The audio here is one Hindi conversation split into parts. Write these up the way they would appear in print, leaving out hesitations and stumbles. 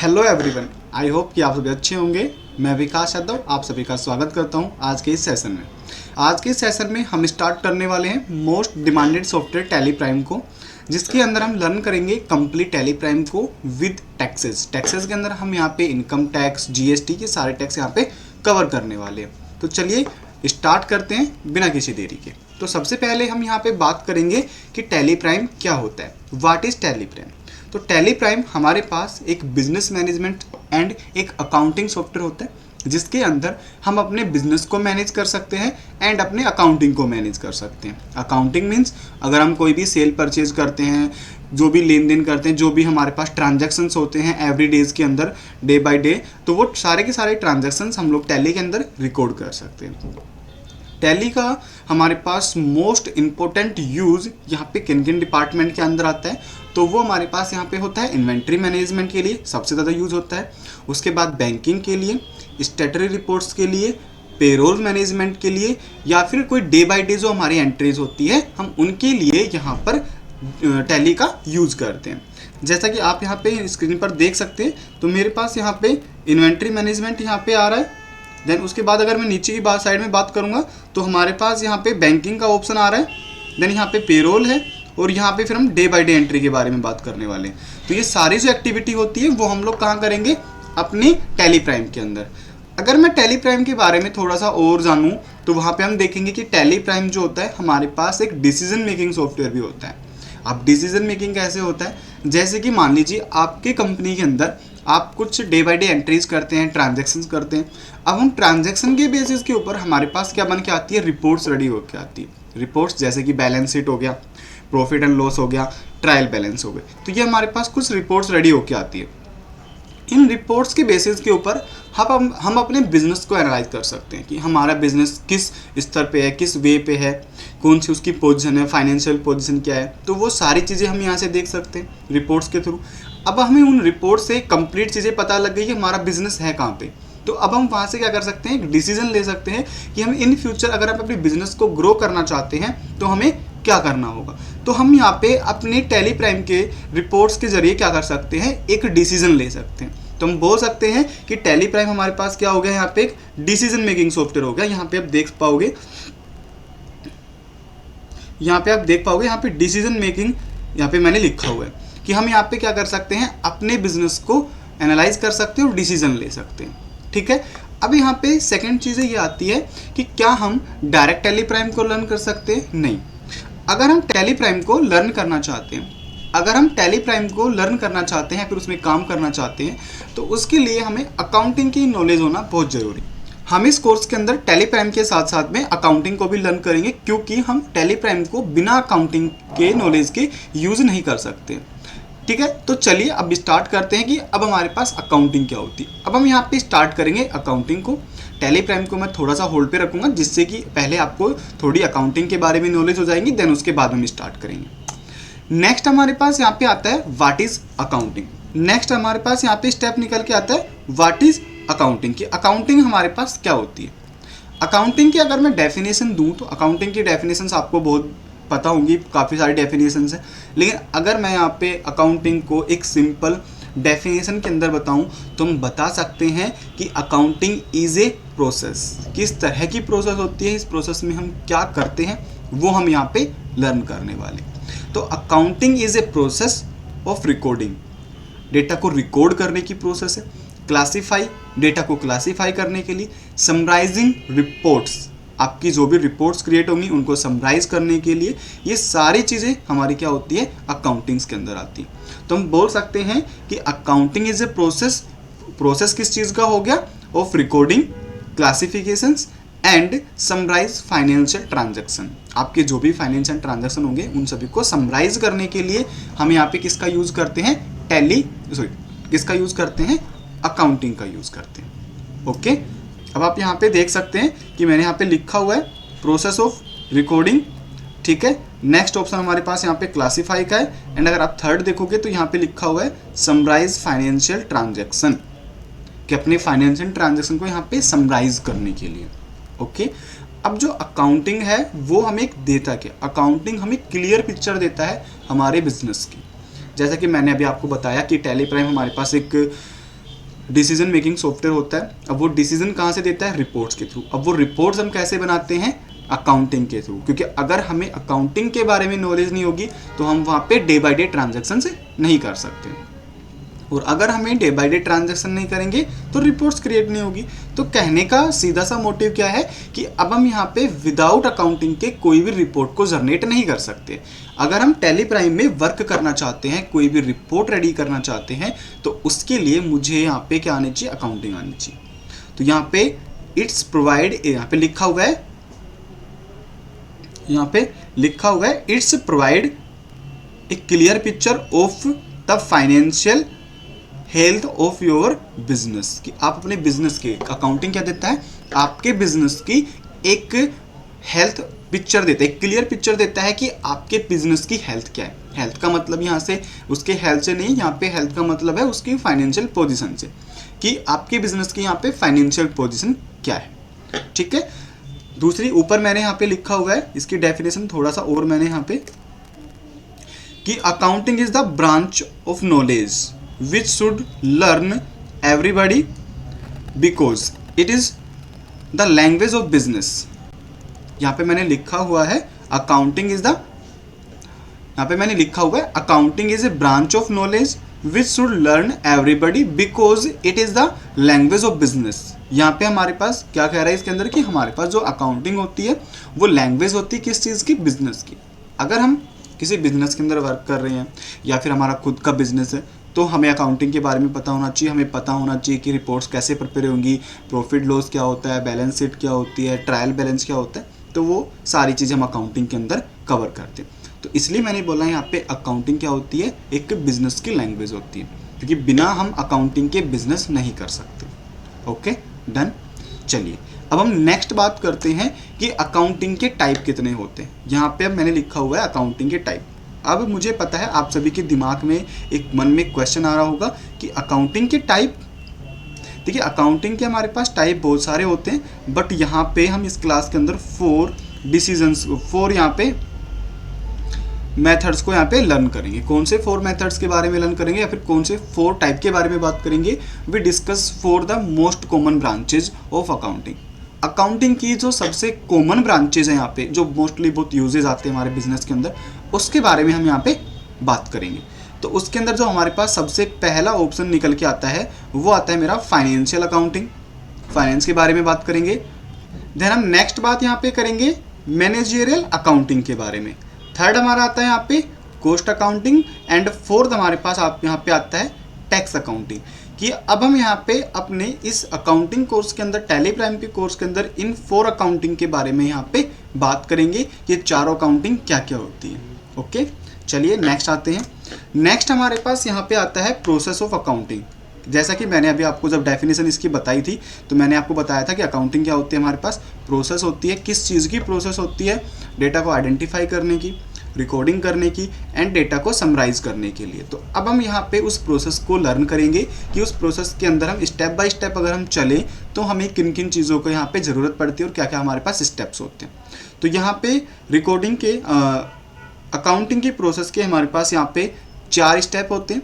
हेलो एवरीवन, आई होप कि आप सभी अच्छे होंगे। मैं विकास यादव आप सभी का स्वागत करता हूं आज के इस सेशन में। आज के इस सेशन में हम स्टार्ट करने वाले हैं most demanded software tally prime को, जिसके अंदर हम लर्न करेंगे कंप्लीट टैली प्राइम को विद टैक्सेस। टैक्सेस के अंदर हम यहाँ पे इनकम टैक्स, जीएसटी के सारे टैक्स यहाँ पे कवर करने वाले हैं। तो चलिए स्टार्ट करते हैं बिना किसी देरी के। तो सबसे पहले हम यहाँ पे बात करेंगे कि टैली प्राइम क्या होता है, व्हाट इज टैली प्राइम। तो टैली प्राइम हमारे पास एक बिजनेस मैनेजमेंट एंड एक अकाउंटिंग सॉफ्टवेयर होता है, जिसके अंदर हम अपने बिजनेस को मैनेज कर सकते हैं एंड अपने अकाउंटिंग को मैनेज कर सकते हैं। अकाउंटिंग मीन्स अगर हम कोई भी सेल परचेज करते हैं, जो भी लेन देन करते हैं, जो भी हमारे पास ट्रांजैक्शंस होते हैं एवरी डेज के अंदर, डे बाय डे, तो वो सारे के सारे ट्रांजैक्शंस हम लोग टैली के अंदर रिकॉर्ड कर सकते हैं। टैली का हमारे पास मोस्ट इम्पोर्टेंट यूज़ यहाँ पे किन किन डिपार्टमेंट के अंदर आता है, तो वो हमारे पास यहाँ पे होता है इन्वेंट्री मैनेजमेंट के लिए सबसे ज़्यादा यूज़ होता है। उसके बाद बैंकिंग के लिए, स्टैट्यूटरी रिपोर्ट्स के लिए, पेरोल मैनेजमेंट के लिए, या फिर कोई डे बाय डे जो हमारी एंट्रीज होती है हम उनके लिए यहाँ पर टैली का यूज़ करते हैं। जैसा कि आप यहाँ पे स्क्रीन पर देख सकते हैं, तो मेरे पास यहाँ पे इन्वेंट्री मैनेजमेंट यहाँ पे आ रहा है। देन उसके बाद अगर मैं नीचे की बात साइड में बात करूंगा तो हमारे पास यहाँ पे बैंकिंग का ऑप्शन आ रहा है। देन यहाँ पे पेरोल है और यहाँ पे फिर हम डे बाय डे एंट्री के बारे में बात करने वाले हैं। तो ये सारी जो एक्टिविटी होती है वो हम लोग कहाँ करेंगे, अपनी टैली प्राइम के अंदर। अगर मैं टैली प्राइम के बारे में थोड़ा सा और जानूँ तो वहाँ पर हम देखेंगे कि टैली प्राइम जो होता है हमारे पास एक डिसीजन मेकिंग सॉफ्टवेयर भी होता है। अब डिसीजन मेकिंग कैसे होता है, जैसे कि मान लीजिए आपके कंपनी के अंदर आप कुछ डे बाय डे एंट्रीज करते हैं, ट्रांजैक्शंस करते हैं। अब हम ट्रांजैक्शन के बेसिस के ऊपर हमारे पास क्या बन के आती है, रिपोर्ट्स रेडी होकर आती है। रिपोर्ट्स जैसे कि बैलेंस शीट हो गया, प्रॉफिट एंड लॉस हो गया, ट्रायल बैलेंस हो गए, तो ये हमारे पास कुछ रिपोर्ट्स रेडी होकर आती है। इन रिपोर्ट्स के बेसिस के ऊपर हम अपने बिजनेस को एनालाइज कर सकते हैं कि हमारा बिजनेस किस स्तर पे है, किस वे पे है, कौन सी उसकी पोजीशन है, फाइनेंशियल पोजीशन क्या है, तो वो सारी चीज़ें हम यहाँ से देख सकते हैं रिपोर्ट्स के थ्रू। अब हमें उन रिपोर्ट से कंप्लीट चीज़ें पता लग गई कि हमारा बिजनेस है कहाँ पे, तो अब हम वहाँ से क्या कर सकते हैं, एक डिसीजन ले सकते हैं कि हम इन फ्यूचर अगर हम अपने बिजनेस को ग्रो करना चाहते हैं तो हमें क्या करना होगा। तो हम यहाँ पे अपने टैली प्राइम के रिपोर्ट्स के जरिए क्या कर सकते हैं, एक डिसीजन ले सकते हैं। तो हम बोल सकते हैं कि टैली प्राइम हमारे पास क्या हो गया, यहाँ पे एक डिसीजन मेकिंग सॉफ्टवेयर हो गया। यहाँ पे आप देख पाओगे, यहाँ पे डिसीजन मेकिंग यहाँ पे मैंने लिखा हुआ है कि हम यहाँ पे क्या कर सकते हैं, अपने बिजनेस को एनालाइज कर सकते हैं और डिसीजन ले सकते हैं। ठीक है, अब यहाँ पे सेकंड चीज़ ये आती है कि क्या हम डायरेक्ट टैली प्राइम को लर्न कर सकते हैं, नहीं। अगर हम टैली प्राइम को लर्न करना चाहते हैं, फिर उसमें काम करना चाहते हैं, तो उसके लिए हमें अकाउंटिंग की नॉलेज होना बहुत ज़रूरी है। हम इस कोर्स के अंदर टैली प्राइम के साथ साथ में अकाउंटिंग को भी लर्न करेंगे, क्योंकि हम टैली प्राइम को बिना अकाउंटिंग के नॉलेज के यूज़ नहीं कर सकते। ठीक है, तो चलिए अब स्टार्ट करते हैं कि अब हमारे पास अकाउंटिंग क्या होती है। अब हम यहाँ पे स्टार्ट करेंगे अकाउंटिंग को। टैली प्राइम को मैं थोड़ा सा होल्ड पे रखूँगा, जिससे कि पहले आपको थोड़ी अकाउंटिंग के बारे में नॉलेज हो जाएगी, देन उसके बाद हम स्टार्ट करेंगे। नेक्स्ट हमारे पास यहाँ पे आता है व्हाट इज़ अकाउंटिंग। नेक्स्ट हमारे पास यहाँ पे स्टेप निकल के आता है व्हाट इज़ अकाउंटिंग की। अकाउंटिंग हमारे पास क्या होती है। अकाउंटिंग की अगर मैं डेफिनेशन दूँ तो अकाउंटिंग की डेफिनेशंस आपको बहुत पता होंगी, काफ़ी सारी डेफिनेशंस हैं, लेकिन अगर मैं यहाँ पे अकाउंटिंग को एक सिंपल डेफिनेशन के अंदर बताऊँ तो हम बता सकते हैं कि अकाउंटिंग इज़ ए प्रोसेस। किस तरह की प्रोसेस होती है, इस प्रोसेस में हम क्या करते हैं, वो हम यहाँ पे लर्न करने वाले। तो accounting is a process of recording, data को रिकॉर्ड करने की प्रोसेस है। क्लासीफाई, डेटा को क्लासीफाई करने के लिए। समराइजिंग रिपोर्ट्स, आपकी जो भी रिपोर्ट्स क्रिएट होंगी उनको समराइज करने के लिए। ये सारी चीज़ें हमारी क्या होती है, अकाउंटिंग्स के अंदर आती है। तो हम बोल सकते हैं कि अकाउंटिंग इज ए प्रोसेस किस चीज़ का हो गया, of recording, classifications and summarise financial transaction. आपके जो भी फाइनेंशियल ट्रांजैक्शन होंगे उन सभी को समराइज करने के लिए हम यहाँ पे किसका यूज़ करते हैं, किसका यूज़ करते हैं, अकाउंटिंग का यूज़ करते हैं। ओके, अब आप यहाँ पे देख सकते हैं कि मैंने यहाँ पे लिखा हुआ है प्रोसेस ऑफ रिकॉर्डिंग। ठीक है, नेक्स्ट ऑप्शन हमारे पास यहाँ पे क्लासीफाई का है, एंड अगर आप थर्ड देखोगे तो यहाँ पे लिखा हुआ है समराइज फाइनेंशियल ट्रांजैक्शन, कि अपने फाइनेंशियल ट्रांजैक्शन को यहाँ पे समराइज करने के लिए। ओके, अब जो अकाउंटिंग है वो हमें एक देता क्या, अकाउंटिंग हमें क्लियर पिक्चर देता है हमारे बिजनेस की। जैसा कि मैंने अभी आपको बताया कि टैली प्राइम हमारे पास एक डिसीजन मेकिंग सॉफ्टवेयर होता है। अब वो डिसीजन कहाँ से देता है? रिपोर्ट्स के थ्रू। अब वो रिपोर्ट्स हम कैसे बनाते हैं? अकाउंटिंग के थ्रू, क्योंकि अगर हमें अकाउंटिंग के बारे में नॉलेज नहीं होगी तो हम वहाँ पे डे बाय डे ट्रांजैक्शन से नहीं कर सकते, और अगर हमें डे बाय डे ट्रांजैक्शन नहीं करेंगे तो रिपोर्ट्स क्रिएट नहीं होगी। तो कहने का सीधा सा मोटिव क्या है कि अब हम यहाँ पे विदाउट अकाउंटिंग के कोई भी रिपोर्ट को जनरेट नहीं कर सकते। अगर हम टैली प्राइम में वर्क करना चाहते हैं, कोई भी रिपोर्ट रेडी करना चाहते हैं, तो उसके लिए मुझे यहाँ पे क्या आनी चाहिए? अकाउंटिंग आनी चाहिए। तो यहाँ पे इट्स प्रोवाइड, यहाँ पे लिखा हुआ है, यहाँ पे लिखा हुआ है it's provide a clear picture of the financial health of your business, कि आप अपने बिजनेस के, अकाउंटिंग क्या देता है? आपके बिजनेस की एक हेल्थ पिक्चर देता है, एक क्लियर पिक्चर देता है कि आपके बिजनेस की हेल्थ क्या है। हेल्थ का मतलब यहाँ से उसके हेल्थ से नहीं, यहाँ पे हेल्थ का मतलब है उसकी फाइनेंशियल पोजीशन से, कि आपके बिजनेस की यहाँ पे फाइनेंशियल पोजीशन क्या है। ठीक है। दूसरी ऊपर मैंने यहाँ पे लिखा हुआ है, इसकी डेफिनेशन थोड़ा सा और मैंने यहाँ पे, कि accounting is the branch of knowledge which should learn everybody because it is the language of business। यहाँ पे मैंने लिखा हुआ है अकाउंटिंग इज द, यहाँ पे मैंने लिखा हुआ है accounting is a branch of knowledge which should learn everybody because it is the language of business। यहाँ पे हमारे पास क्या कह रहा है इसके अंदर, कि हमारे पास जो अकाउंटिंग होती है वो लैंग्वेज होती है किस चीज़ की? बिजनेस की। अगर हम किसी बिजनेस के अंदर वर्क कर रहे हैं या फिर हमारा खुद का बिजनेस है, तो हमें अकाउंटिंग के बारे में पता होना चाहिए। हमें पता होना चाहिए कि रिपोर्ट्स कैसे प्रिपेयर होंगी, प्रॉफिट लॉस क्या होता है, बैलेंस शीट क्या होती है, ट्रायल बैलेंस क्या होता है, तो वो सारी चीज़ें हम अकाउंटिंग के अंदर कवर करते हैं। तो इसलिए मैंने बोला यहाँ पे अकाउंटिंग क्या होती है? एक बिजनेस की लैंग्वेज होती है, क्योंकि बिना हम अकाउंटिंग के बिजनेस नहीं कर सकते। Okay, done. चलिए अब हम नेक्स्ट बात करते हैं कि अकाउंटिंग के टाइप कितने होते हैं। यहाँ पे अब मैंने लिखा हुआ है अकाउंटिंग के टाइप। अब मुझे पता है आप सभी के दिमाग में एक मन में क्वेश्चन आ रहा होगा कि अकाउंटिंग के टाइप, देखिए अकाउंटिंग के हमारे पास टाइप बहुत सारे होते हैं, बट यहाँ पे हम इस क्लास के अंदर 4 डिसीजंस, 4 यहाँ पे मेथड्स को यहाँ पे लर्न करेंगे। कौन से 4 मेथड्स के बारे में लर्न करेंगे या फिर कौन से 4 टाइप के बारे में बात करेंगे? We discuss 4 the most common branches of accounting. Accounting की जो सबसे कॉमन ब्रांचेज हैं यहाँ पे, जो मोस्टली बहुत यूजेज आते हैं हमारे बिजनेस के अंदर, उसके बारे में हम यहाँ पे बात करेंगे। तो उसके अंदर जो हमारे पास सबसे पहला ऑप्शन निकल के आता है वो आता है मेरा फाइनेंशियल अकाउंटिंग। फाइनेंस के बारे में बात करेंगे। देन हम नेक्स्ट बात यहाँ पे करेंगे मैनेजरियल अकाउंटिंग के बारे में। थर्ड हमारा आता है यहाँ पे कॉस्ट अकाउंटिंग, एंड फोर्थ हमारे पास आप यहाँ पे आता है टैक्स अकाउंटिंग। कि अब हम यहाँ पे अपने इस अकाउंटिंग कोर्स के अंदर, टैली प्राइम के कोर्स के अंदर इन 4 अकाउंटिंग के बारे में यहाँ पे बात करेंगे, ये 4 अकाउंटिंग क्या क्या होती है। ओके, चलिए नेक्स्ट आते हैं। नेक्स्ट हमारे पास यहाँ पे आता है प्रोसेस ऑफ अकाउंटिंग। जैसा कि मैंने अभी आपको जब डेफिनेशन इसकी बताई थी तो मैंने आपको बताया था कि अकाउंटिंग क्या होती है। हमारे पास प्रोसेस होती है, किस चीज़ की प्रोसेस होती है? डेटा को आइडेंटिफाई करने की, रिकॉर्डिंग करने की, एंड डेटा को समराइज करने के लिए। तो अब हम यहाँ पे उस प्रोसेस को लर्न करेंगे कि उस प्रोसेस के अंदर हम स्टेप बाय स्टेप अगर हम चलें तो हमें किन किन चीज़ों को यहाँ पे ज़रूरत पड़ती है और क्या क्या हमारे पास स्टेप्स होते हैं। तो यहाँ पे रिकॉर्डिंग के अकाउंटिंग की प्रोसेस के हमारे पास यहाँ पे 4 स्टेप होते हैं।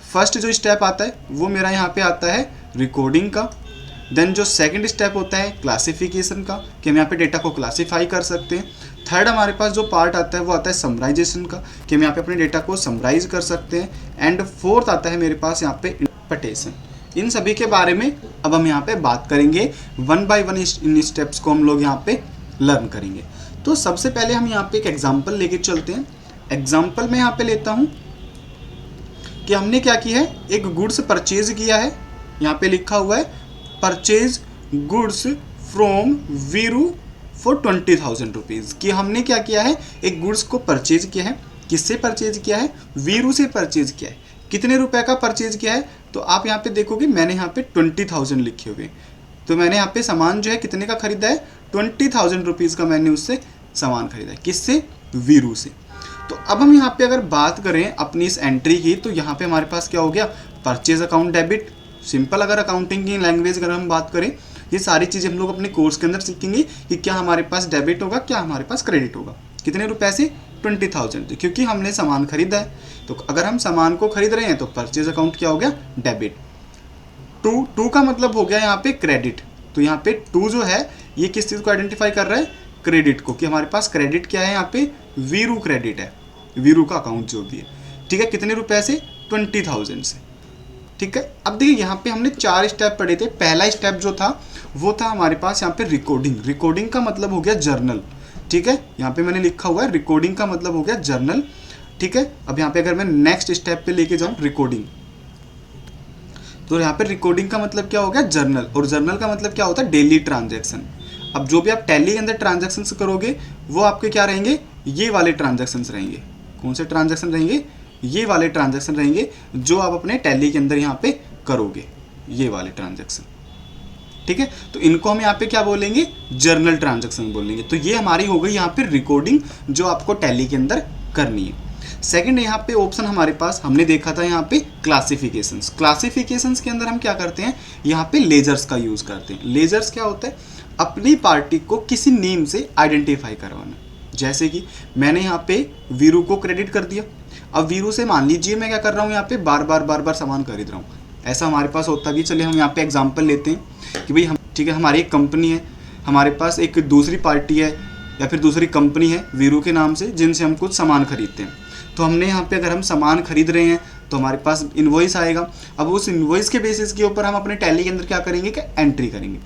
फर्स्ट जो स्टेप आता है वो मेरा यहाँ पे आता है रिकॉर्डिंग का। देन जो सेकंड स्टेप होता है क्लासिफिकेशन का, कि हम यहाँ पे डेटा को क्लासीफाई कर सकते हैं। थर्ड हमारे पास जो पार्ट आता है वो आता है समराइजेशन का, कि हम यहाँ पे अपने डेटा को समराइज कर सकते हैं। एंड फोर्थ आता है मेरे पास यहाँ पे इंटरप्रिटेशन। इन सभी के बारे में अब हम यहाँ पे बात करेंगे, 1 बाय 1 इन स्टेप्स को हम लोग यहाँ पे लर्न करेंगे। तो सबसे पहले हम यहाँ पे एक एग्जाम्पल लेके चलते हैं। एग्जाम्पल मैं यहाँ पे लेता हूँ कि हमने क्या किया है, एक गुड्स परचेज किया है। यहाँ पे लिखा हुआ है purchase goods from Veeru for 20,000 rupees. कि हमने क्या किया है, एक गुड्स को परचेज किया है। किससे परचेज किया है? वीरू से परचेज किया है। कितने रुपए का परचेज किया है? तो आप यहाँ पे देखोगे मैंने यहाँ पे 20,000 लिखे हुए। तो मैंने यहाँ पे सामान जो है कितने का खरीदा है? 20,000 रुपीज़ का मैंने उससे सामान खरीदा है। किससे? वीरू से। तो अब हम यहाँ पे अगर बात करें अपनी इस एंट्री की, तो यहाँ पे हमारे पास क्या हो गया, परचेज अकाउंट डेबिट। सिंपल अगर अकाउंटिंग की लैंग्वेज अगर हम बात करें, ये सारी चीज़ें हम लोग अपने कोर्स के अंदर सीखेंगे कि क्या हमारे पास डेबिट होगा, क्या हमारे पास क्रेडिट होगा। कितने रुपए से? 20,000, क्योंकि हमने सामान खरीदा है। तो अगर हम सामान को खरीद रहे हैं तो परचेज अकाउंट क्या हो गया? डेबिट। टू का मतलब हो गया यहाँ पे क्रेडिट। तो यहाँ पे टू जो है ये किस चीज़ को आइडेंटिफाई कर रहा है, क्रेडिट को, कि हमारे पास क्रेडिट क्या है यहाँ पे, वीरू क्रेडिट है, वीरू का अकाउंट जो भी है, ठीक है। कितने रुपए से, 20,000 से, ठीक है। अब देखिए यहाँ पे हमने 4 स्टेप पढ़े थे। पहला स्टेप जो था वो था हमारे पास यहाँ पे रिकॉर्डिंग। रिकॉर्डिंग का मतलब हो गया जर्नल, ठीक है। यहाँ पे मैंने लिखा हुआ है रिकॉर्डिंग का मतलब हो गया जर्नल, ठीक है। अब यहाँ पे अगर मैं नेक्स्ट स्टेप पे लेके जाऊँ रिकॉर्डिंग, तो यहाँ पे रिकॉर्डिंग का मतलब क्या हो गया, जर्नल, और जर्नल का मतलब क्या होता है, डेली ट्रांजैक्शन। अब जो भी आप टैली के अंदर ट्रांजैक्शन करोगे वो आपके क्या रहेंगे, ये वाले ट्रांजैक्शन रहेंगे। कौन से ट्रांजैक्शन रहेंगे, ये वाले ट्रांजैक्शन रहेंगे जो आप अपने टैली के अंदर यहाँ पे करोगे, ये वाले ट्रांजैक्शन, ठीक है। तो इनको हम यहाँ पे क्या बोलेंगे, जर्नल ट्रांजैक्शन बोलेंगे। तो ये हमारी हो गई यहाँ पे रिकॉर्डिंग जो आपको टैली के अंदर करनी है। सेकंड यहाँ पे ऑप्शन हमारे पास हमने देखा था यहाँ पे क्लासिफिकेशंस। क्लासिफिकेशंस के अंदर हम क्या करते हैं, यहाँ पे लेजर्स का यूज करते हैं। लेजर्स क्या होता है, अपनी पार्टी को किसी नेम से आइडेंटिफाई करवाना। जैसे कि मैंने यहाँ पे वीरू को क्रेडिट कर दिया। अब वीरू से मान लीजिए मैं क्या कर रहा हूँ, यहाँ पे बार बार सामान खरीद रहा हूँ, ऐसा हमारे पास होता भी। चलिए हम यहाँ पे एग्जांपल लेते हैं कि भाई हम, ठीक है, हमारी एक कंपनी है, हमारे पास एक दूसरी पार्टी है या फिर दूसरी कंपनी है वीरू के नाम से, जिनसे हम कुछ सामान खरीदते हैं। तो हमने यहाँ पे अगर हम सामान खरीद रहे हैं तो हमारे पास इनवॉइस आएगा। अब उस इनवॉइस के बेसिस के ऊपर हम अपने टैली के अंदर क्या करेंगे कि एंट्री करेंगे।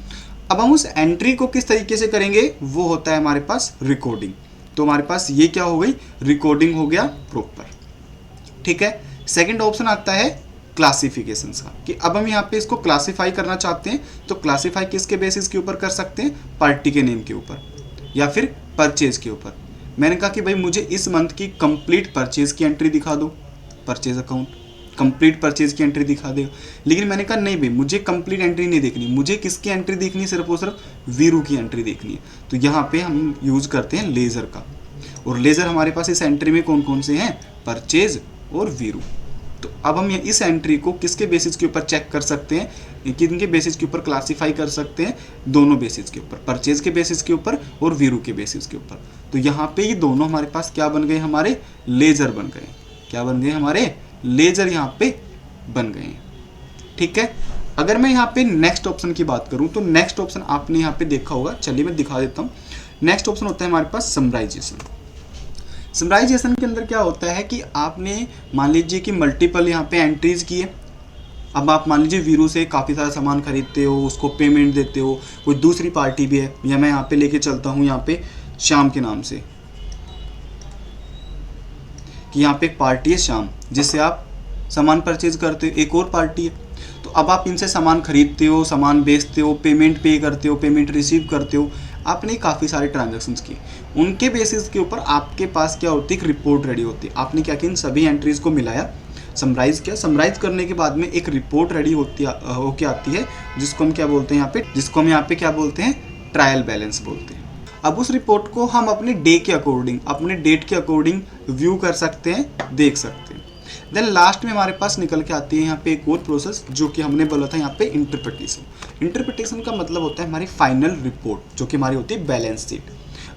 अब हम उस एंट्री को किस तरीके से करेंगे, वो होता है हमारे पास रिकॉर्डिंग। तो हमारे पास ये क्या हो गई, रिकॉर्डिंग हो गया प्रॉपर, ठीक है। सेकंड ऑप्शन आता है क्लासिफिकेशंस का, कि अब हम यहाँ पे इसको क्लासिफाई करना चाहते हैं। तो क्लासिफाई किसके बेसिस के ऊपर कर सकते हैं, पार्टी के नेम के ऊपर या फिर परचेज के ऊपर। मैंने कहा कि भाई मुझे इस मंथ की कंप्लीट परचेज की एंट्री दिखा दो, परचेज अकाउंट कंप्लीट परचेज की एंट्री दिखा देगा। लेकिन मैंने कहा नहीं भाई, मुझे कंप्लीट एंट्री नहीं देखनी, मुझे किसकी एंट्री देखनी है, सिर्फ और सिर्फ वीरू की एंट्री देखनी है। तो यहाँ पे हम यूज करते हैं लेजर का, और लेजर हमारे पास इस एंट्री में कौन कौन से हैं, परचेज और वीरू। तो अब हम इस एंट्री को किसके बेसिस के ऊपर चेक कर सकते हैं, किनके बेसिस के ऊपर क्लासिफाई कर सकते हैं, दोनों बेसिस के ऊपर, परचेज के बेसिस के ऊपर और वीरू के बेसिस के ऊपर। तो यहाँ पे ये दोनों हमारे पास क्या बन गए, हमारे लेजर बन गए। क्या बन गए, हमारे लेजर यहाँ पे बन गए हैं, ठीक है। अगर मैं यहाँ पे नेक्स्ट ऑप्शन की बात करूँ तो नेक्स्ट ऑप्शन आपने यहाँ पे देखा होगा, चलिए मैं दिखा देता हूँ। नेक्स्ट ऑप्शन होता है हमारे पास समराइजेशन। समराइजेशन के अंदर क्या होता है कि आपने मान लीजिए कि मल्टीपल यहाँ पे एंट्रीज की है। अब आप मान लीजिए वीरू से काफ़ी सारा सामान खरीदते हो, उसको पेमेंट देते हो, कोई दूसरी पार्टी भी है, या मैं यहाँ पे लेके चलता हूँ यहाँ पे श्याम के नाम से, कि यहाँ पे एक पार्टी है श्याम जिससे आप सामान परचेज करते हो, एक और पार्टी है। तो अब आप इनसे सामान खरीदते हो, सामान बेचते हो, पेमेंट पे करते हो, पेमेंट रिसीव करते हो, आपने काफ़ी सारे ट्रांजैक्शंस किए। उनके बेसिस के ऊपर आपके पास क्या होती है, एक रिपोर्ट रेडी होती है। आपने क्या किया, इन सभी एंट्रीज को मिलाया, समराइज किया। समराइज करने के बाद में एक रिपोर्ट रेडी होके आती है, जिसको हम क्या बोलते हैं यहाँ पे, जिसको हम यहाँ पे क्या बोलते हैं, ट्रायल बैलेंस बोलते हैं। अब उस रिपोर्ट को हम अपने डे के अकॉर्डिंग, अपने डेट के अकॉर्डिंग व्यू कर सकते हैं, देख सकते हैं। देन लास्ट में हमारे पास निकल के आती है यहाँ पे एक और प्रोसेस, जो कि हमने बोला था यहाँ पे इंटरप्रिटेशन। इंटरप्रिटेशन का मतलब होता है हमारी फाइनल रिपोर्ट, जो कि हमारी होती है बैलेंस शीट।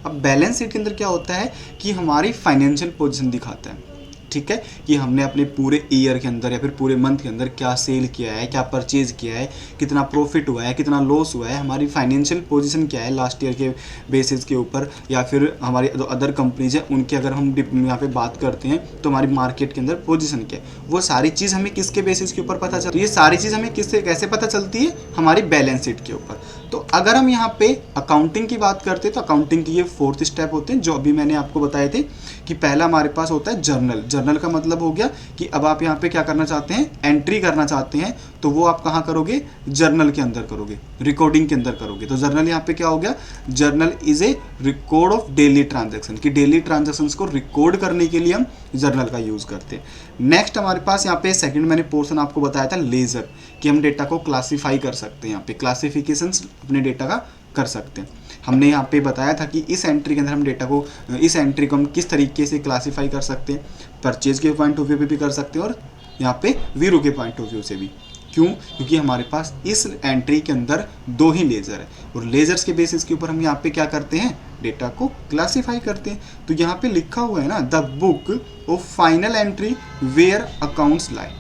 अब बैलेंस शीट के अंदर क्या होता है कि हमारी फाइनेंशियल पोजीशन दिखाता है, ठीक है, कि हमने अपने पूरे ईयर के अंदर या फिर पूरे मंथ के अंदर क्या सेल किया है, क्या परचेज किया है, कितना प्रॉफिट हुआ है, कितना लॉस हुआ है, हमारी फाइनेंशियल पोजीशन क्या है लास्ट ईयर के बेसिस के ऊपर, या फिर हमारी जो अदर कंपनीज है उनकी अगर हम यहाँ पे बात करते हैं तो हमारी मार्केट के अंदर पोजीशन क्या है, वो सारी चीज़ हमें किसके बेसिस के ऊपर पता चलती है। ये सारी चीज़ हमें किससे कैसे पता चलती है, हमारी बैलेंस शीट के ऊपर। तो अगर हम यहाँ पे अकाउंटिंग की बात करते हैं तो अकाउंटिंग की ये 4th स्टेप होते हैं, जो अभी मैंने आपको बताए थे कि पहला हमारे पास होता है जर्नल। जर्नल का मतलब हो गया कि अब आप यहाँ पे क्या करना चाहते हैं, एंट्री करना चाहते हैं, तो वो आप कहाँ करोगे, जर्नल के अंदर करोगे, रिकॉर्डिंग के अंदर करोगे। तो जर्नल यहाँ पे क्या हो गया, journal is a record of daily transaction, कि डेली ट्रांजैक्शंस को रिकॉर्ड करने के लिए हम जर्नल का यूज़ करते हैं। नेक्स्ट हमारे पास यहाँ पे सेकंड मैंने पोर्शन आपको बताया था लेजर, कि हम डेटा को क्लासीफाई कर सकते हैं, यहाँ पे क्लासिफिकेशंस अपने डेटा का कर सकते हैं। हमने यहाँ पे बताया था कि इस एंट्री के अंदर हम डेटा को, इस एंट्री को हम किस तरीके से क्लासीफाई कर सकते हैं, परचेज के पॉइंट ऑफ व्यू पे भी कर सकते हैं और यहाँ पे वीरू के पॉइंट ऑफ व्यू से भी। क्यों, क्योंकि हमारे पास इस एंट्री के अंदर 2 ही लेजर है, और लेजर्स के बेसिस के ऊपर हम यहाँ पे क्या करते हैं, डेटा को क्लासीफाई करते हैं। तो यहाँ पे लिखा हुआ है ना, the book of final entry where accounts lie.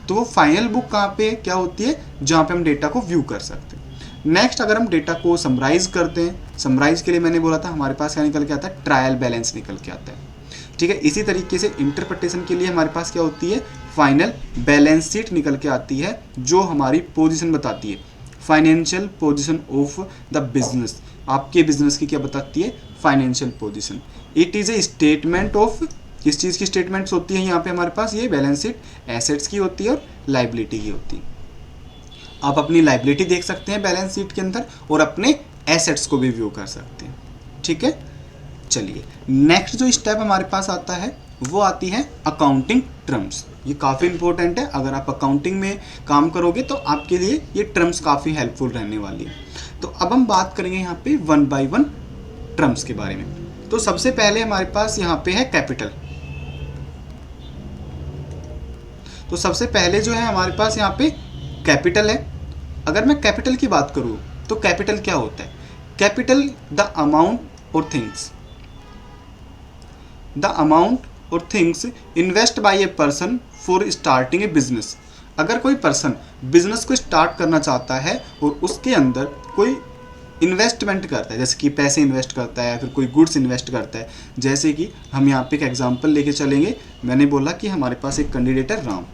तो वो फाइनल बुक कहाँ पे क्या होती है, जहाँ पे हम डेटा को व्यू कर सकते हैं। नेक्स्ट अगर हम डेटा को समराइज करते हैं, समराइज के लिए मैंने बोला था हमारे पास क्या निकल के आता है, ट्रायल बैलेंस निकल के आता है। ठीक है, इसी तरीके से इंटरप्रिटेशन के लिए हमारे पास क्या होती है, फाइनल बैलेंस शीट निकल के आती है, जो हमारी पोजीशन बताती है, financial position of the business, आपके बिजनेस की क्या बताती है, financial position. It is a statement of, किस चीज़ की स्टेटमेंट्स होती है यहाँ पे हमारे पास, ये बैलेंस शीट एसेट्स की होती है और लाइबिलिटी की होती है। आप अपनी लाइबिलिटी देख सकते हैं बैलेंस शीट के अंदर और अपने एसेट्स को भी व्यू कर सकते हैं। ठीक है, चलिए नेक्स्ट जो स्टेप हमारे पास आता है वो आती है अकाउंटिंग टर्म्स। ये काफ़ी इंपॉर्टेंट है, अगर आप अकाउंटिंग में काम करोगे तो आपके लिए ये टर्म्स काफ़ी हेल्पफुल रहने वाली है। तो अब हम बात करेंगे यहाँ पे 1 बाय 1 टर्म्स के बारे में। तो सबसे पहले हमारे पास यहाँ पे है कैपिटल। तो सबसे पहले जो है हमारे पास यहाँ पे कैपिटल है। अगर मैं कैपिटल की बात करूँ तो कैपिटल क्या होता है, कैपिटल द अमाउंट और थिंग्स, द अमाउंट और things invest by a person for starting a business. अगर कोई पर्सन बिजनेस को स्टार्ट करना चाहता है और उसके अंदर कोई इन्वेस्टमेंट करता है, जैसे कि पैसे इन्वेस्ट करता है या फिर कोई गुड्स इन्वेस्ट करता है, जैसे कि हम यहाँ पे एक एग्जांपल लेके चलेंगे। मैंने बोला कि हमारे पास एक कैंडिडेट है राम।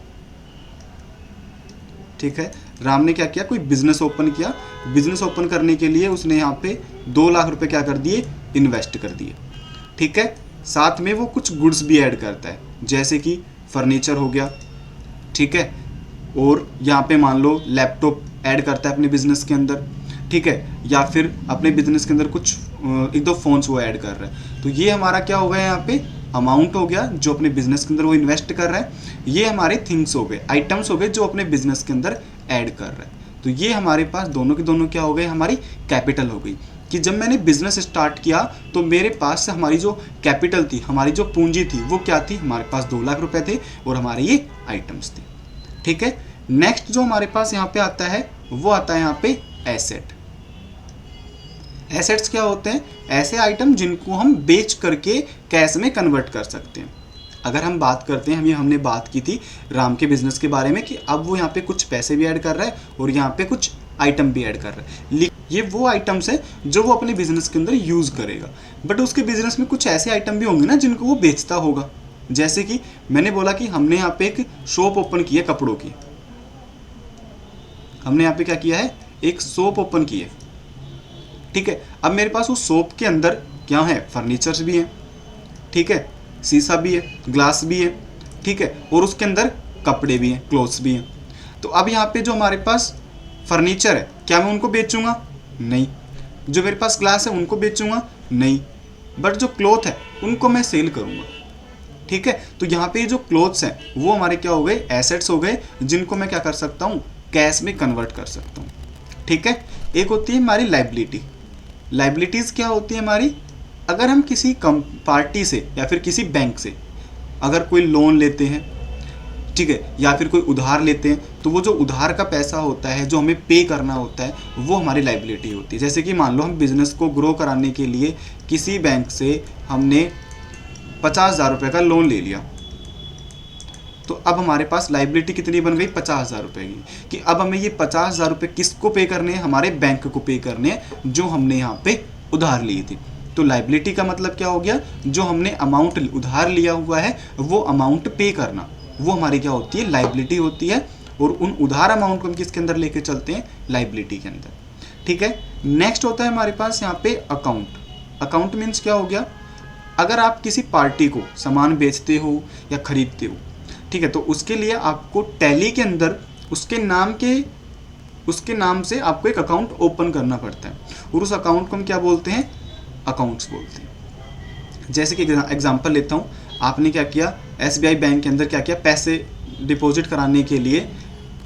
ठीक है, राम ने क्या किया, कोई बिजनेस ओपन किया। बिजनेस ओपन करने के लिए उसने यहाँ पे 2 लाख रुपए क्या कर दिए, इन्वेस्ट कर दिए। ठीक है, साथ में वो कुछ गुड्स भी ऐड करता है, जैसे कि फर्नीचर हो गया। ठीक है, और यहाँ पे मान लो लैपटॉप ऐड करता है अपने बिजनेस के अंदर। ठीक है, या फिर अपने बिजनेस के अंदर कुछ 1-2 फोन्स वो ऐड कर रहा है। तो ये हमारा क्या हो गया, यहाँ पे अमाउंट हो गया जो अपने बिजनेस के अंदर वो इन्वेस्ट कर रहा है। ये हमारे थिंग्स हो गए, आइटम्स हो गए जो अपने बिजनेस के अंदर ऐड कर रहा है। तो ये हमारे पास दोनों के दोनों क्या हो गए, हमारी कैपिटल हो गई। कि जब मैंने बिजनेस स्टार्ट किया तो मेरे पास हमारी जो कैपिटल थी, हमारी जो पूंजी थी वो क्या थी, हमारे पास 2 लाख रुपए थे और हमारे ये आइटम्स थे। ठीक है, नेक्स्ट जो हमारे पास यहाँ पे आता है वो आता है यहाँ पे एसेट। एसेट्स क्या होते हैं, ऐसे आइटम जिनको हम बेच करके कैश में कन्वर्ट कर सकते हैं। अगर हम बात करते हैं, हमने बात की थी राम के बिजनेस के बारे में कि अब वो यहाँ पे कुछ पैसे भी ऐड कर रहा है और यहाँ पे कुछ आइटम भी ऐड कर रहा है। ये वो आइटम्स है जो वो अपने बिजनेस के अंदर यूज़ करेगा। बट उसके बिजनेस में कुछ ऐसे आइटम भी होंगे ना जिनको वो बेचता होगा। जैसे कि मैंने बोला कि हमने यहाँ पे एक शॉप ओपन की है कपड़ों की। हमने यहाँ पे क्या किया है, एक शॉप ओपन की है। ठीक है, अब मेरे पास उस शॉप के अंदर क्या है, फर्नीचर्स भी हैं। ठीक है, शीशा भी है, ग्लास भी है। ठीक है, और उसके अंदर कपड़े भी हैं, क्लोथ्स भी हैं। तो अब यहाँ पे जो हमारे पास फर्नीचर है, क्या मैं उनको बेचूंगा, नहीं। जो मेरे पास ग्लास है उनको बेचूंगा, नहीं। बट जो क्लॉथ है उनको मैं सेल करूंगा। ठीक है, तो यहाँ पे जो क्लोथ्स हैं वो हमारे क्या हो गए, एसेट्स हो गए, जिनको मैं क्या कर सकता हूँ, कैश में कन्वर्ट कर सकता हूँ। ठीक है, एक होती है हमारी लाइबिलिटी। लाइबिलिटीज़ क्या होती है हमारी, अगर हम किसी पार्टी से या फिर किसी बैंक से अगर कोई लोन लेते हैं, ठीक है, या फिर कोई उधार लेते हैं, तो वो जो उधार का पैसा होता है जो हमें पे करना होता है वो हमारी लाइबिलिटी होती है। जैसे कि मान लो हम बिज़नेस को ग्रो कराने के लिए किसी बैंक से हमने 50,000 रुपये का लोन ले लिया, तो अब हमारे पास लाइबिलिटी कितनी बन गई, 50,000 रुपये की, कि अब हमें ये 50,000 रुपये किसको पे करने हैं, हमारे बैंक को पे करने हैं जो हमने यहाँ पे उधार ली थी। तो लाइबिलिटी का मतलब क्या हो गया, जो हमने अमाउंट उधार लिया हुआ है वो अमाउंट पे करना, वो हमारी क्या होती है, लाइबिलिटी होती है। और उन उधार अमाउंट को हम किसके अंदर लेके चलते हैं, लाइबिलिटी के अंदर। ठीक है, नेक्स्ट होता है हमारे पास यहाँ पे अकाउंट। अकाउंट मीन्स क्या हो गया, अगर आप किसी पार्टी को सामान बेचते हो या खरीदते हो, ठीक है, तो उसके लिए आपको टैली के अंदर उसके नाम से आपको एक अकाउंट ओपन करना पड़ता है और उस अकाउंट को हम क्या बोलते हैं, अकाउंट्स बोलते हैं। जैसे कि एग्जांपल लेता हूँ, आपने क्या किया, SBI बैंक के अंदर क्या किया, पैसे डिपॉजिट कराने के लिए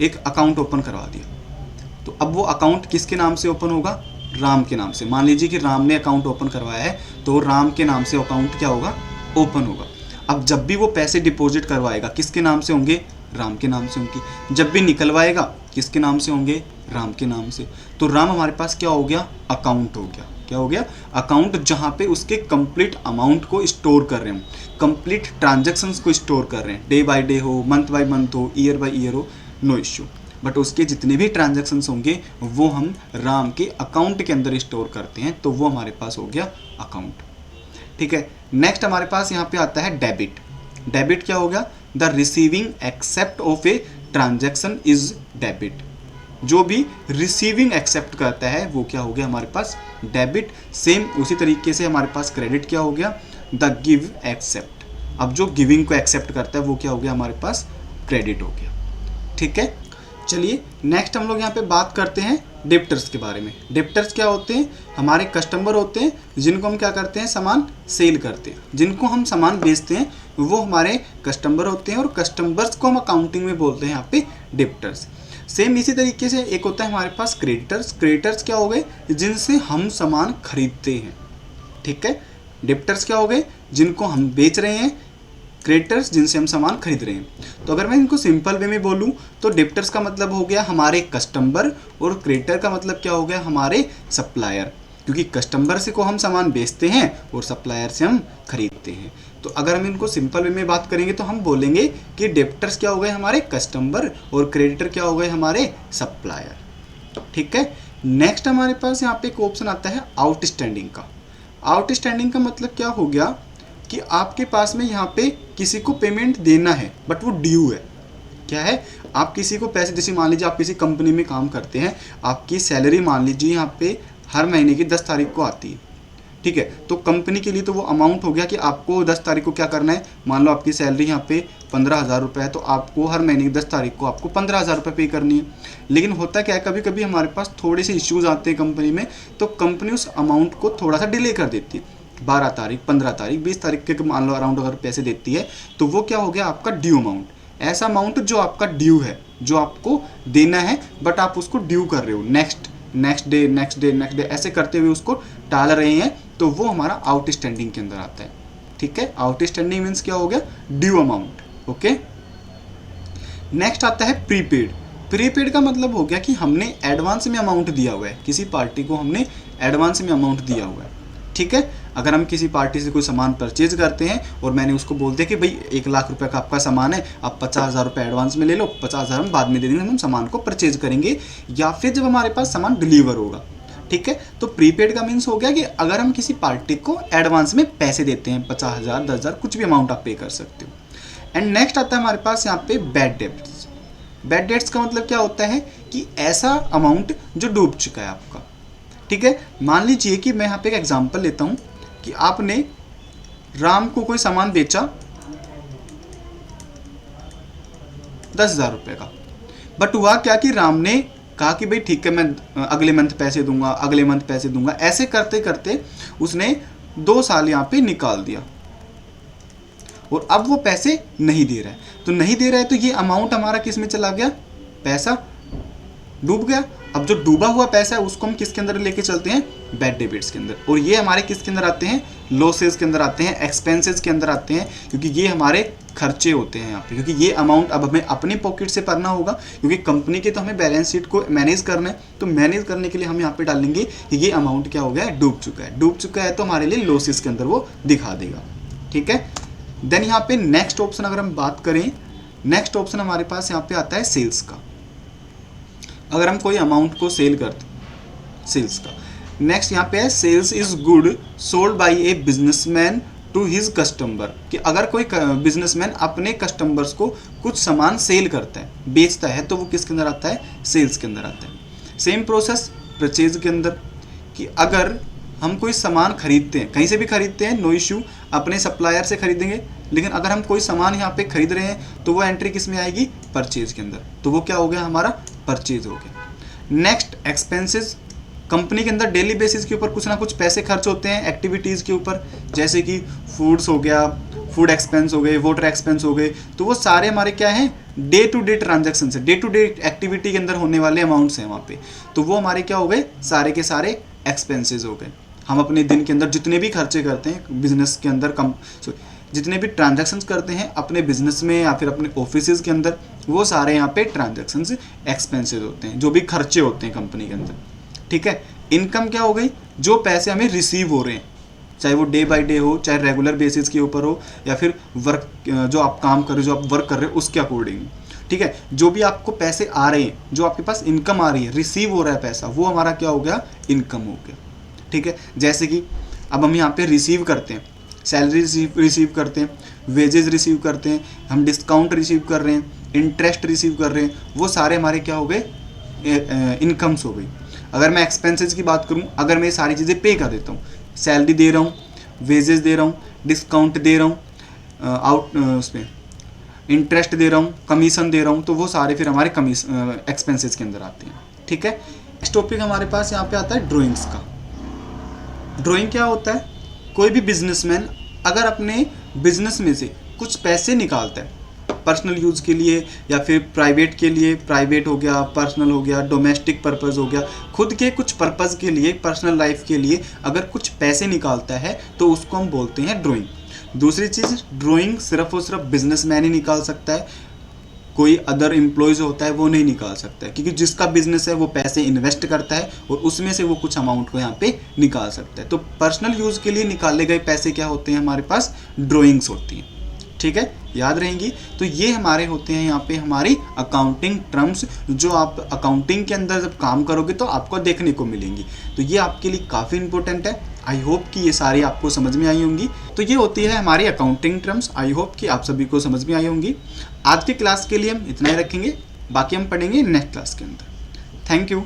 एक अकाउंट ओपन करवा दिया। तो अब वो अकाउंट किसके नाम से ओपन होगा, राम के नाम से। मान लीजिए कि राम ने अकाउंट ओपन करवाया है, तो राम के नाम से अकाउंट क्या होगा, ओपन होगा। अब जब भी वो पैसे डिपॉजिट करवाएगा किसके नाम से होंगे, राम के नाम से होंगे। जब भी निकलवाएगा किसके नाम से होंगे, राम के नाम से। तो राम हमारे पास क्या हो गया, अकाउंट हो गया। क्या हो गया, अकाउंट, जहाँ पे उसके कंप्लीट अमाउंट को स्टोर कर रहे हैं, कंप्लीट ट्रांजैक्शंस को स्टोर कर रहे हैं, डे बाय डे हो, मंथ बाय मंथ हो, ईयर बाय ईयर हो, नो इश्यू। बट उसके जितने भी ट्रांजैक्शंस होंगे वो हम राम के अकाउंट के अंदर स्टोर करते हैं, तो वो हमारे पास हो गया अकाउंट। ठीक है, नेक्स्ट हमारे पास यहाँ पे आता है डेबिट। डेबिट क्या हो गया, the receiving except of a transaction is debit. जो भी रिसीविंग एक्सेप्ट करता है वो क्या हो गया हमारे पास, डेबिट। सेम उसी तरीके से हमारे पास क्रेडिट क्या हो गया, द गिव एक्सेप्ट। अब जो गिविंग को एक्सेप्ट करता है वो क्या हो गया हमारे पास, क्रेडिट हो गया। ठीक है, चलिए नेक्स्ट हम लोग यहाँ पे बात करते हैं डेप्टर्स के बारे में। डेप्टर्स क्या होते हैं, हमारे कस्टमर होते हैं जिनको हम क्या करते हैं, सामान सेल करते हैं। जिनको हम सामान बेचते हैं वो हमारे कस्टमर होते हैं, और कस्टमर्स को हम अकाउंटिंग में बोलते हैं यहाँ पे डेप्टर्स। सेम इसी तरीके से एक होता है हमारे पास क्रेडिटर्स। क्रेडिटर्स क्या हो गए, जिनसे हम सामान खरीदते हैं। ठीक है, डेप्टर्स क्या हो गए, जिनको हम बेच रहे हैं, क्रेडिटर्स जिनसे हम सामान खरीद रहे हैं। तो अगर मैं इनको सिंपल वे में बोलूँ तो डेप्टर्स का मतलब हो गया हमारे कस्टमर, और क्रेडिटर का मतलब क्या हो गया, हमारे सप्लायर। क्योंकि कस्टमर से को हम सामान बेचते हैं और सप्लायर से हम खरीदते हैं। तो अगर हम इनको सिंपल वे में बात करेंगे तो हम बोलेंगे कि डेप्टर्स क्या हो गए हमारे कस्टमर, और क्रेडिटर क्या हो गए हमारे सप्लायर। ठीक है, नेक्स्ट हमारे पास यहाँ पे एक ऑप्शन आता है आउटस्टैंडिंग का। आउटस्टैंडिंग का मतलब क्या हो गया कि आपके पास में यहाँ पे किसी को पेमेंट देना है बट वो ड्यू है। क्या है, आप किसी को पैसे, जैसे मान लीजिए आप किसी कंपनी में काम करते हैं, आपकी सैलरी मान लीजिए यहाँ पे हर महीने की 10 तारीख को आती है। ठीक है, तो कंपनी के लिए तो वो अमाउंट हो गया कि आपको 10 तारीख को क्या करना है। मान लो आपकी सैलरी यहाँ पे 15,000 रुपये है, तो आपको हर महीने की 10 तारीख को आपको 15,000 रुपये पे करनी है। लेकिन होता क्या है, कभी कभी हमारे पास थोड़े से इश्यूज आते हैं कंपनी में, तो कंपनी उस अमाउंट को थोड़ा सा डिले कर देती है। 12 तारीख, 15 तारीख, 20 तारीख के मान लो अराउंड अगर पैसे देती है, तो वो क्या हो गया आपका ड्यू अमाउंट। ऐसा अमाउंट जो आपका ड्यू है, जो आपको देना है बट आप उसको ड्यू कर रहे हो, नेक्स्ट डे ऐसे करते हुए उसको टाल रहे हैं, तो वो हमारा आउटस्टैंडिंग के अंदर आता है। ठीक है, आउटस्टैंडिंग मीन्स क्या हो गया, ड्यू अमाउंट। ओके, नेक्स्ट आता है प्रीपेड। प्रीपेड का मतलब हो गया कि हमने एडवांस में अमाउंट दिया हुआ है, किसी पार्टी को हमने एडवांस में अमाउंट दिया हुआ है। ठीक है, अगर हम किसी पार्टी से कोई सामान परचेज करते हैं और मैंने उसको बोल दिया कि भाई 1 लाख रुपए का आपका सामान है, आप 50,000 रुपये एडवांस में ले लो, 50,000 हम बाद में दे देंगे, हम सामान को परचेज करेंगे या फिर जब हमारे पास सामान डिलीवर होगा। ठीक है, तो प्रीपेड का मीन्स हो गया कि अगर हम किसी पार्टी को एडवांस में पैसे देते हैं, 50,000, 10,000, कुछ भी अमाउंट आप पे कर सकते हो। एंड नेक्स्ट आता है हमारे पास यहाँ पे बैड डेट्स। बैड डेट्स का मतलब क्या होता है कि ऐसा अमाउंट जो डूब चुका है आपका। ठीक है, मान लीजिए कि मैं यहाँ पे एक एग्जांपल लेता हूँ कि आपने राम को कोई सामान बेचा 10,000 रुपये का, बट हुआ क्या कि राम ने कहा कि भाई ठीक है मैं अगले मंथ पैसे दूंगा, अगले मंथ पैसे दूंगा, ऐसे करते करते उसने 2 साल यहाँ पे निकाल दिया और अब वो पैसे नहीं दे रहा है। तो नहीं दे रहा है तो ये अमाउंट हमारा किस में चला गया, पैसा डूब गया। अब जो डूबा हुआ पैसा है उसको हम किसके अंदर लेके चलते हैं, बैड डेबिट्स के अंदर, और ये हमारे किसके अंदर आते हैं, लॉसेस के अंदर आते हैं, एक्सपेंसेस के अंदर आते हैं, क्योंकि ये हमारे खर्चे होते हैं यहाँ पे। क्योंकि ये अमाउंट अब हमें अपने पॉकेट से भरना होगा, क्योंकि कंपनी के तो हमें बैलेंस शीट को मैनेज करना है, तो मैनेज करने के लिए हम यहाँ पे डालेंगे कि ये अमाउंट क्या हो गया है, डूब चुका है। डूब चुका है तो हमारे लिए लॉसेस के अंदर वो दिखा देगा। ठीक है, देन यहाँ पे नेक्स्ट ऑप्शन अगर हम बात करें, नेक्स्ट ऑप्शन हमारे पास यहाँ पे आता है सेल्स का। अगर हम कोई अमाउंट को सेल करते, सेल्स का नेक्स्ट यहाँ पे है sales is good sold by a businessman to his customer. कि अगर कोई बिजनेसमैन अपने कस्टमर्स को कुछ सामान सेल करता है, बेचता है, तो वो किसके अंदर आता है, सेल्स के अंदर आता है। सेम प्रोसेस परचेज के अंदर, कि अगर हम कोई सामान खरीदते हैं, कहीं से भी खरीदते हैं, नो इश्यू, अपने सप्लायर से खरीदेंगे, लेकिन अगर हम कोई सामान यहाँ पे खरीद रहे हैं तो वो एंट्री किस में आएगी, परचेज के अंदर, तो वो क्या हो गया, हमारा परचेज हो गया। नेक्स्ट एक्सपेंसेस, कंपनी के अंदर डेली बेसिस के ऊपर कुछ ना कुछ पैसे खर्च होते हैं एक्टिविटीज़ के ऊपर, जैसे कि फूड्स हो गया, फूड एक्सपेंस हो गए, वाटर एक्सपेंस हो गए, तो वो सारे हमारे क्या हैं, डे टू डे ट्रांजेक्शन है, डे टू डे एक्टिविटी के अंदर होने वाले अमाउंट्स हैं वहाँ पे, तो वो हमारे क्या हो गए, सारे के सारे एक्सपेंसेस हो गए। हम अपने दिन के अंदर जितने भी खर्चे करते हैं बिजनेस के अंदर जितने भी ट्रांजैक्शंस करते हैं अपने बिजनेस में या फिर अपने ऑफिसेज के अंदर, वो सारे यहाँ पे ट्रांजैक्शंस एक्सपेंसेस होते हैं, जो भी खर्चे होते हैं कंपनी के अंदर। ठीक है। इनकम क्या हो गई, जो पैसे हमें रिसीव हो रहे हैं, चाहे वो डे बाय डे हो, चाहे रेगुलर बेसिस के ऊपर हो, या फिर वर्क जो आप काम कर रहे हो, जो आप वर्क कर रहे हो उसके अकॉर्डिंग। ठीक है। जो भी आपको पैसे आ रहे हैं, जो आपके पास इनकम आ रही है, रिसीव हो रहा है पैसा, वो हमारा क्या हो गया, इनकम हो गया। ठीक है। जैसे कि अब हम यहाँ पे रिसीव करते हैं, सैलरी रिसीव करते हैं, वेजेस रिसीव करते हैं, हम डिस्काउंट रिसीव कर रहे हैं, इंटरेस्ट रिसीव कर रहे हैं, वो सारे हमारे क्या हो गए, इनकम्स हो गई। अगर मैं एक्सपेंसेस की बात करूँ, अगर मैं ये सारी चीज़ें पे कर देता हूँ, सैलरी दे रहा हूँ, वेजेस दे रहा हूँ, डिस्काउंट दे रहा हूँ, उसमें इंटरेस्ट दे रहा हूँ, कमीशन दे रहा हूँ, तो वो सारे फिर हमारे एक्सपेंसेस के अंदर आते हैं। ठीक है। नेक्स्ट टॉपिक हमारे पास यहाँ पे आता है ड्राइंग्स का। ड्राइंग क्या होता है, कोई भी बिजनेसमैन अगर अपने बिजनेस में से कुछ पैसे निकालता है पर्सनल यूज़ के लिए या फिर प्राइवेट के लिए, प्राइवेट हो गया, पर्सनल हो गया, डोमेस्टिक पर्पज़ हो गया, खुद के कुछ पर्पज़ के लिए, पर्सनल लाइफ के लिए अगर कुछ पैसे निकालता है तो उसको हम बोलते हैं ड्राइंग। दूसरी चीज़, ड्राइंग सिर्फ और सिर्फ बिजनेसमैन ही निकाल सकता है, कोई अदर एम्प्लॉयज़ होता है वो नहीं निकाल सकता है, क्योंकि जिसका बिजनेस है वो पैसे इन्वेस्ट करता है और उसमें से वो कुछ अमाउंट को यहाँ पे निकाल सकता है। तो पर्सनल यूज़ के लिए निकाले गए पैसे क्या होते हैं, हमारे पास ड्राइंग्स होती हैं। ठीक है, याद रहेंगी। तो ये हमारे होते हैं यहाँ पे हमारी अकाउंटिंग टर्म्स, जो आप अकाउंटिंग के अंदर जब काम करोगे तो आपको देखने को मिलेंगी। तो ये आपके लिए काफ़ी इंपॉर्टेंट है। आई होप कि ये सारी आपको समझ में आई होंगी। तो ये होती है हमारी अकाउंटिंग टर्म्स। आई होप कि आप सभी को समझ में आई होंगी। आज की क्लास के लिए हम इतना ही रखेंगे, बाकी हम पढ़ेंगे नेक्स्ट क्लास के अंदर। Thank you.